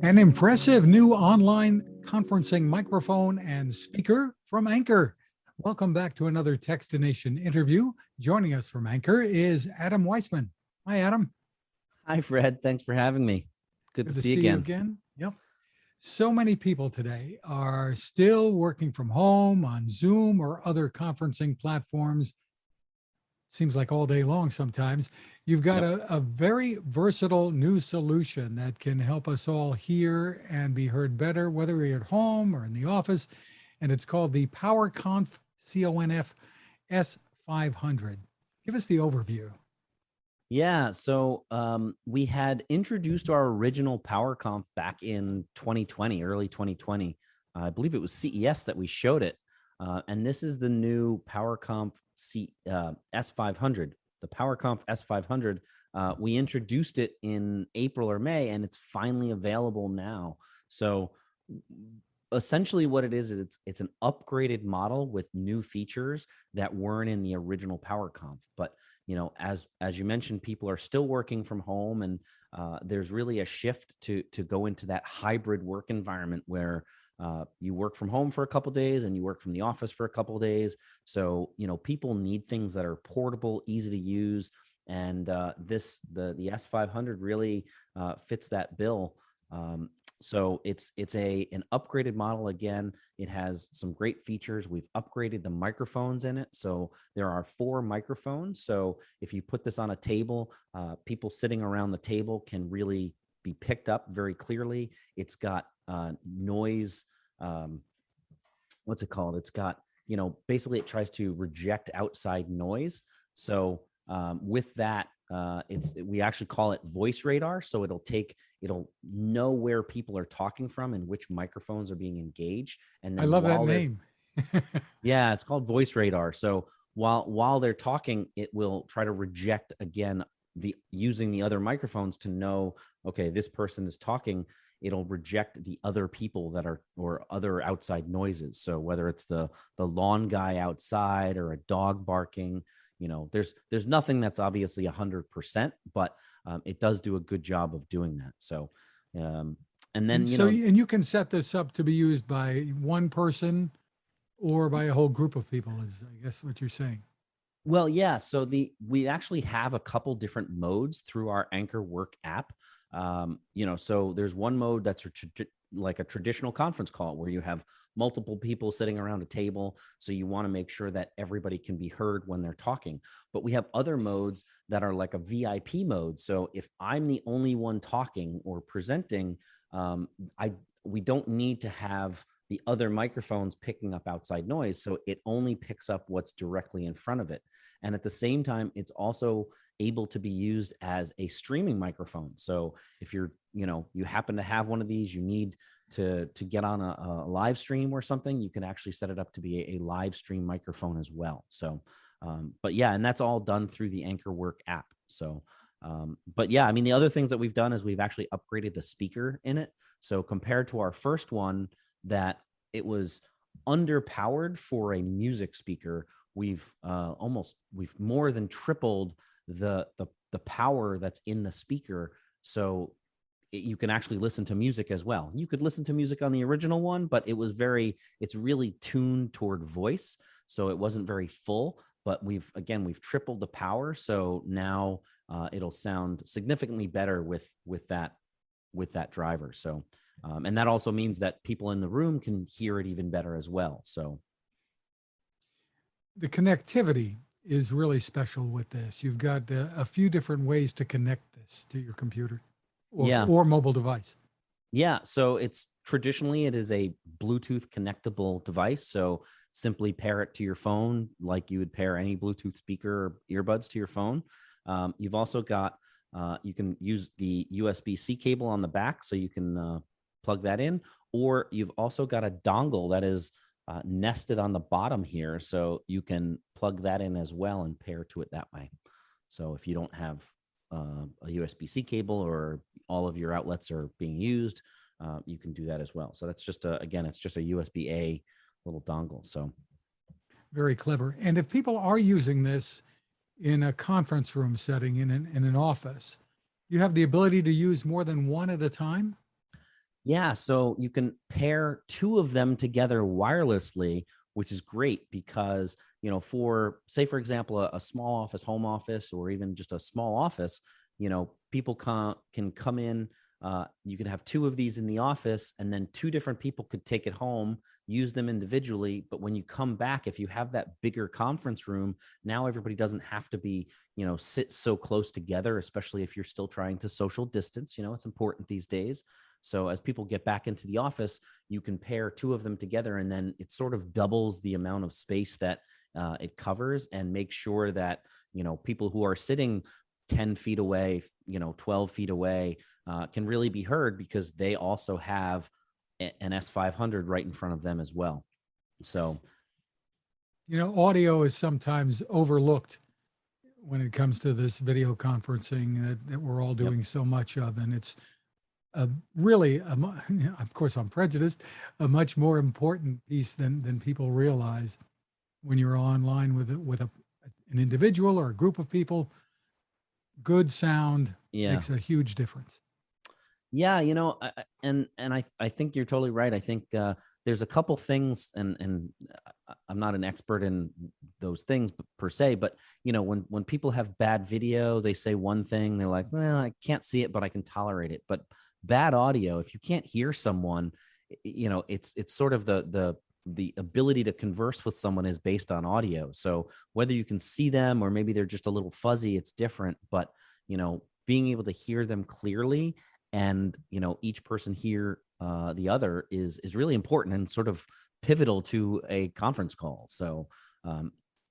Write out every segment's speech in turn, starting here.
An impressive new online conferencing microphone and speaker from Anker. Welcome back to another Techstination interview. Joining us from Anker is Adam Weissman. Hi, Adam. Hi, Fred. Thanks for having me. Good to see you again. Yep. So many people today are still working from home on Zoom or other conferencing platforms. Seems like all day long sometimes. You've got a very versatile new solution that can help us all hear and be heard better, whether we're at home or in the office. And it's called the PowerConf S500. Give us the overview. Yeah, so we had introduced our original PowerConf back in 2020, early 2020. I believe it was CES that we showed it. And this is the new PowerConf S500, the PowerConf S500. We introduced it in April or May, and it's finally available now. So essentially what it is it's an upgraded model with new features that weren't in the original PowerConf. But you know, as you mentioned, people are still working from home, and there's really a shift to go into that hybrid work environment where you work from home for a couple of days and you work from the office for a couple of days. So, you know, people need things that are portable, easy to use. And the S500 really fits that bill. So it's an upgraded model. Again, it has some great features. We've upgraded the microphones in it. So there are 4 microphones. So if you put this on a table, people sitting around the table can really be picked up very clearly. It's got noise, what's it called? It's got, you know, basically it tries to reject outside noise. So with that, we actually call it voice radar. So it'll know where people are talking from and which microphones are being engaged. And then I love that name. Yeah, it's called voice radar. So while they're talking, it will try to reject again using the other microphones to know, okay, this person is talking. It'll reject the other people that are, or other outside noises. So whether it's the lawn guy outside or a dog barking, you know, there's nothing that's obviously 100%, but it does do a good job of doing that. So, and then, and you can set this up to be used by one person or by a whole group of people, is I guess what you're saying. Well, yeah. So we actually have a couple different modes through our Anker Work app. You know, so there's one mode that's like a traditional conference call where you have multiple people sitting around a table. So you want to make sure that everybody can be heard when they're talking. But we have other modes that are like a VIP mode. So if I'm the only one talking or presenting, we don't need to have the other microphones picking up outside noise. So it only picks up what's directly in front of it. And at the same time, it's also able to be used as a streaming microphone. So if you happen to have one of these, you need to get on a live stream or something, you can actually set it up to be a live stream microphone as well. So, but yeah, and that's all done through the Anker Work app. So, but yeah, I mean, the other things that we've done is we've actually upgraded the speaker in it. So compared to our first one, that it was underpowered for a music speaker, we've more than tripled the power that's in the speaker. So you can actually listen to music as well. You could listen to music on the original one, but it's really tuned toward voice. So it wasn't very full, but we've tripled the power. So now it'll sound significantly better with that driver. So, and that also means that people in the room can hear it even better as well. So the connectivity is really special with this. You've got a few different ways to connect this to your computer or mobile device. Yeah. So it is a Bluetooth connectable device. So simply pair it to your phone like you would pair any Bluetooth speaker or earbuds to your phone. You've also got, you can use the USB-C cable on the back, so you can plug that in, or you've also got a dongle that is nested on the bottom here, so you can plug that in as well and pair to it that way. So if you don't have a USB-C cable or all of your outlets are being used, you can do that as well. So that's just it's just a USB-A little dongle. So very clever. And if people are using this in a conference room setting in an office, you have the ability to use more than one at a time? Yeah, so you can pair two of them together wirelessly, which is great because, for say, for example, a small office, home office, or even just a small office, people can come in. You can have two of these in the office, and then two different people could take it home, use them individually. But when you come back, if you have that bigger conference room, now everybody doesn't have to be, sit so close together, especially if you're still trying to social distance. It's important these days. So as people get back into the office, you can pair two of them together, and then it sort of doubles the amount of space that it covers, and make sure that people who are sitting 10 feet away, 12 feet away, can really be heard because they also have an S500 right in front of them as well. So Audio is sometimes overlooked when it comes to this video conferencing that we're all yep. doing so much of. And it's really, of course, I'm prejudiced, a much more important piece than people realize when you're online with an individual or a group of people. Good sound Yeah. makes a huge difference. Yeah, I think you're totally right. I think there's a couple things, and I'm not an expert in those things per se, but when people have bad video, they say one thing, they're like, well, I can't see it, but I can tolerate it. But bad audio, if you can't hear someone, it's sort of the ability to converse with someone is based on audio. So whether you can see them or maybe they're just a little fuzzy, it's different. But being able to hear them clearly, and each person hear the other is really important and sort of pivotal to a conference call. So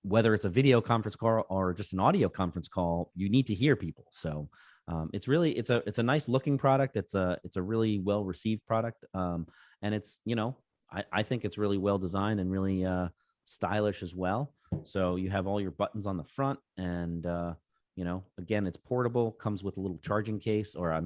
whether it's a video conference call or just an audio conference call, you need to hear people. So it's a nice looking product. It's a really well received product, and it's I think it's really well designed and really stylish as well. So you have all your buttons on the front, and again, it's portable, comes with a little charging case, or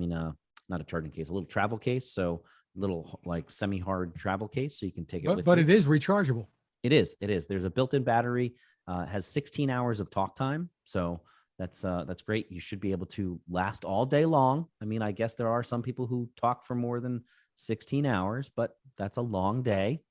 not a charging case, a little travel case. So little like semi-hard travel case, so you can take it with But you. it is rechargeable. It is. There's a built-in battery. Has 16 hours of talk time, so that's great. You should be able to last all day long. I guess there are some people who talk for more than 16 hours, but that's a long day.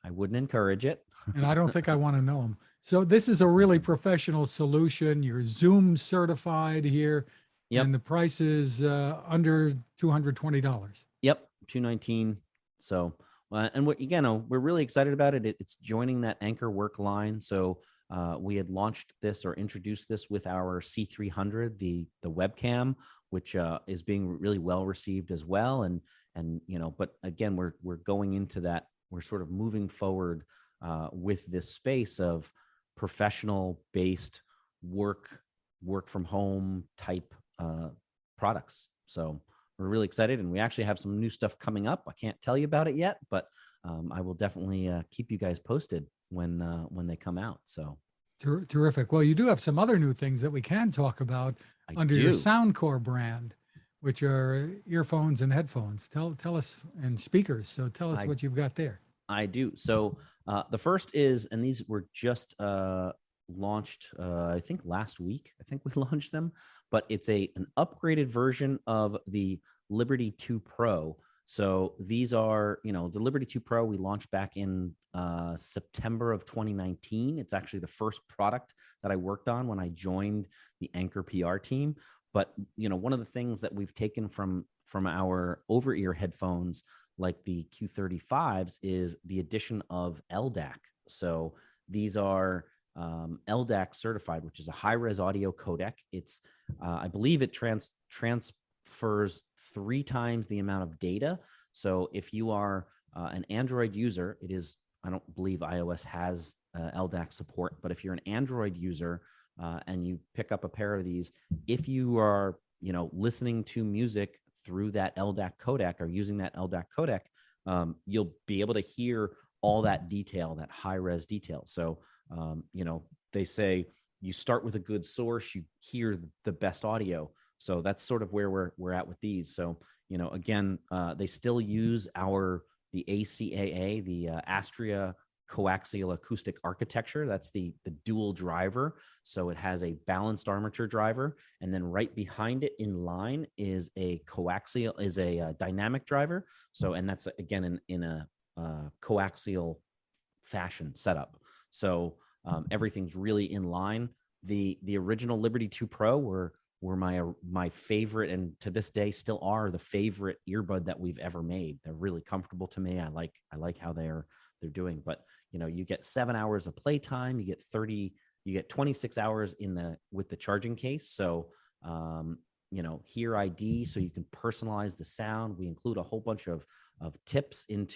I wouldn't encourage it. And I don't think I want to know them. So this is a really professional solution. You're Zoom certified here, Yep. and the price is under $220. Yep. 219. So, and we're really excited about it. It's joining that Anker Work line. So we had launched this or introduced this with our C300, the webcam, which is being really well received as well. And but again, we're going into that. We're sort of moving forward with this space of professional based work from home type products. So we're really excited, and we actually have some new stuff coming up. I can't tell you about it yet, but I will definitely keep you guys posted when they come out. So Terrific. Well, you do have some other new things that we can talk about under your Soundcore brand, which are earphones and headphones. Tell us, and speakers. So tell us what you've got there. I do. So the first is, and these were just launched, I think last week. I think we launched them, but it's an upgraded version of the Liberty 2 Pro. So these are, the Liberty 2 Pro we launched back in September of 2019. It's actually the first product that I worked on when I joined the Anker PR team. But one of the things that we've taken from our over-ear headphones, like the Q35s, is the addition of LDAC. So these are LDAC certified, which is a high-res audio codec. It's, I believe it transfers 3 times the amount of data. So if you are an Android user, I don't believe iOS has LDAC support, but if you're an Android user and you pick up a pair of these, if you are, listening to music through that LDAC codec or using that LDAC codec, you'll be able to hear all that detail, that high-res detail. So, they say you start with a good source, you hear the best audio. So that's sort of where we're at with these. So, again, they still use the ACAA, the Astria coaxial acoustic architecture. That's the dual driver. So it has a balanced armature driver, and then right behind it in line is a dynamic driver. So, and that's again in a coaxial fashion setup. So everything's really in line. The original Liberty 2 Pro were my favorite, and to this day still are the favorite earbud that we've ever made. They're really comfortable to me. I like how they're doing. But you get 7 hours of playtime, you get 26 hours with the charging case. So Hear ID, so you can personalize the sound. We include a whole bunch of tips in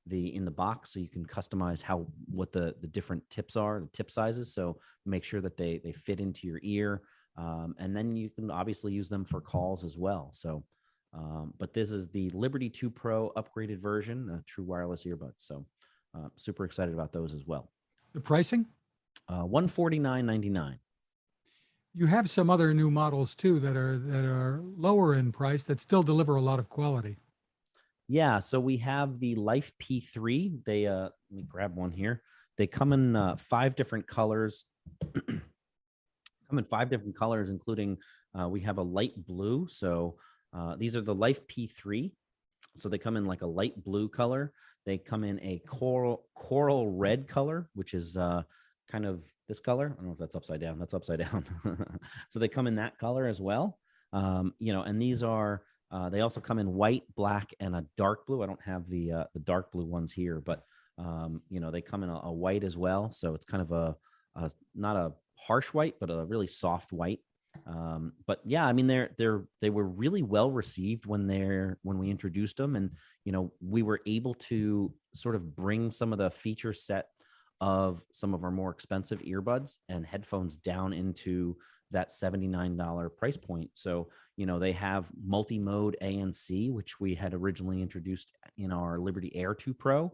the box, so you can customize what the different tips are, the tip sizes. So make sure that they fit into your ear. And then you can obviously use them for calls as well. So, but this is the Liberty 2 Pro upgraded version, true wireless earbuds. So super excited about those as well. The pricing? $149.99. You have some other new models too that are lower in price that still deliver a lot of quality. Yeah, so we have the Life P3. They let me grab one here. They come in 5 different colors. Including we have a light blue. So these are the Life P3. So they come in like a light blue color. They come in a coral red color, which is kind of this color. I don't know if that's upside down. That's upside down. So they come in that color as well. And these are they also come in white, black, and a dark blue. I don't have the dark blue ones here, but they come in a white as well. So it's kind of a not a harsh white, but a really soft white. But yeah, I mean, they were really well received when we introduced them, and we were able to sort of bring some of the feature set of some of our more expensive earbuds and headphones down into that $79 price point. So they have multi-mode ANC, which we had originally introduced in our Liberty Air 2 Pro.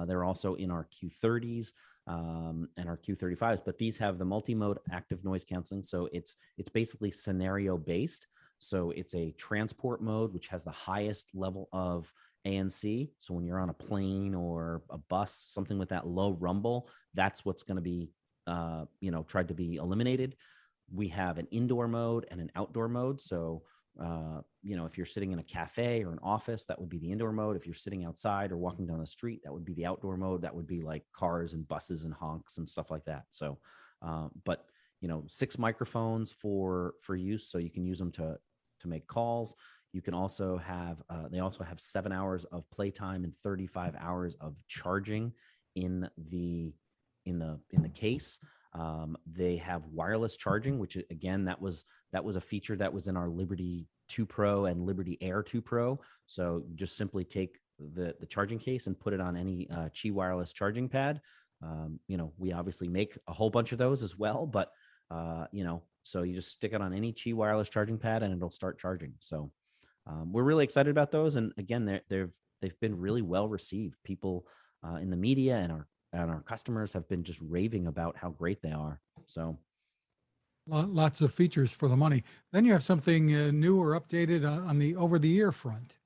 They're also in our Q30s and our Q35s, but these have the multi-mode active noise canceling. So it's basically scenario based. So it's a transport mode, which has the highest level of ANC. So when you're on a plane or a bus, something with that low rumble, that's what's going to be, tried to be eliminated. We have an indoor mode and an outdoor mode. So, if you're sitting in a cafe or an office, that would be the indoor mode. If you're sitting outside or walking down the street, that would be the outdoor mode. That would be like cars and buses and honks and stuff like that. So, but 6 microphones for use, so you can use them to make calls. You can also have they also have 7 hours of playtime and 35 hours of charging in the case. They have wireless charging, which again, that was a feature that was in our Liberty 2 Pro and Liberty Air 2 Pro. So just simply take the charging case and put it on any Qi wireless charging pad. We obviously make a whole bunch of those as well, but so you just stick it on any Qi wireless charging pad and it'll start charging. So we're really excited about those. And again, they've been really well received. People in the media and our customers have been just raving about how great they are. So lots of features for the money. Then you have something new or updated on the over-the-ear front.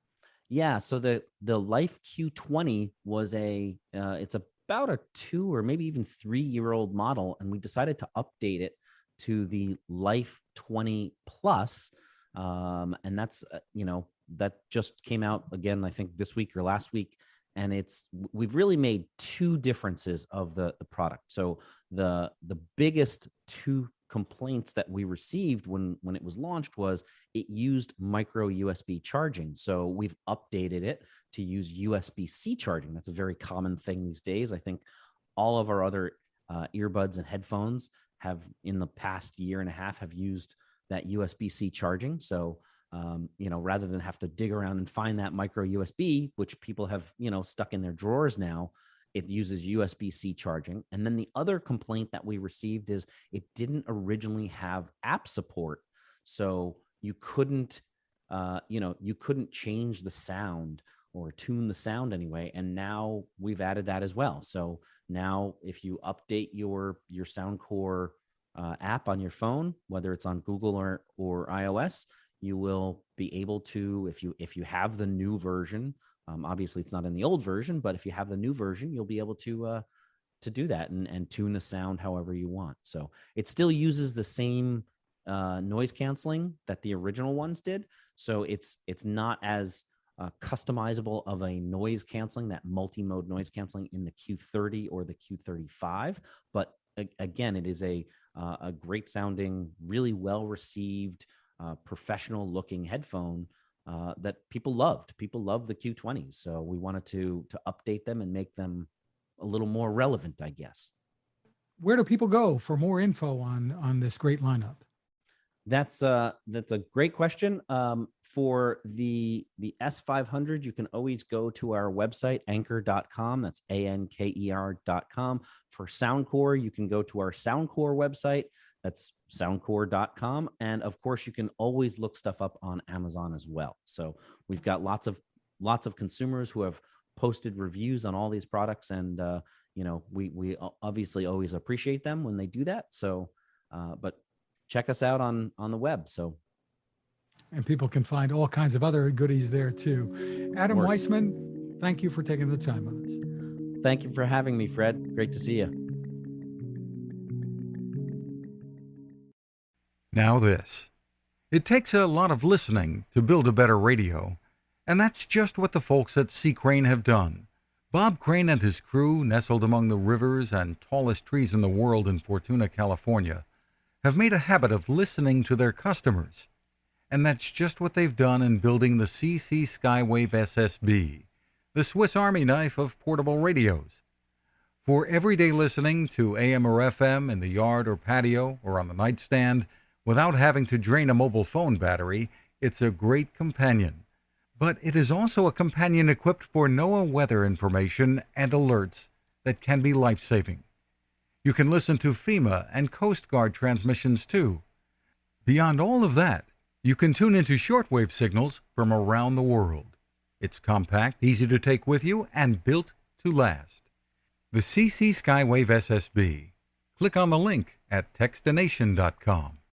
Yeah, so the Life Q20 was it's about a 2 or maybe even 3-year-old model, and we decided to update it to the Life 20 Plus, and that's that just came out again, I think this week or last week. And we've really made 2 differences of the product. So the biggest 2 complaints that we received when it was launched was it used micro USB charging. So we've updated it to use USB-C charging. That's a very common thing these days. I think all of our other earbuds and headphones have in the past year and a half have used that USB-C charging. So rather than have to dig around and find that micro USB, which people have, stuck in their drawers now, it uses USB-C charging. And then the other complaint that we received is it didn't originally have app support. So you couldn't change the sound or tune the sound anyway. And now we've added that as well. So now if you update your Soundcore app on your phone, whether it's on Google or iOS, you will be able to, if you have the new version, obviously it's not in the old version, but if you have the new version, you'll be able to to do that and tune the sound however you want. So it still uses the same noise canceling that the original ones did. So it's not as customizable of a noise canceling, that multi-mode noise canceling in the Q30 or the Q35. But again, it is a great sounding, really well received, professional looking headphone that people loved. People love the Q20s. So we wanted to update them and make them a little more relevant, I guess. Where do people go for more info on this great lineup? That's a great question. For the S500, you can always go to our website, anker.com. That's ANKER.com. For Soundcore, you can go to our Soundcore website. That's soundcore.com. And of course, you can always look stuff up on Amazon as well. So we've got lots of consumers who have posted reviews on all these products, and we obviously always appreciate them when they do that. So, but check us out on the web. So, and people can find all kinds of other goodies there too. Adam Weissman, thank you for taking the time with us. Thank you for having me, Fred. Great to see you. Now this. It takes a lot of listening to build a better radio, and that's just what the folks at C. Crane have done. Bob Crane and his crew, nestled among the rivers and tallest trees in the world in Fortuna, California, have made a habit of listening to their customers. And that's just what they've done in building the CC Skywave SSB, the Swiss Army knife of portable radios. For everyday listening to AM or FM in the yard or patio or on the nightstand without having to drain a mobile phone battery, it's a great companion. But it is also a companion equipped for NOAA weather information and alerts that can be life-saving. You can listen to FEMA and Coast Guard transmissions too. Beyond all of that, you can tune into shortwave signals from around the world. It's compact, easy to take with you, and built to last. The CC Skywave SSB. Click on the link at Techstination.com.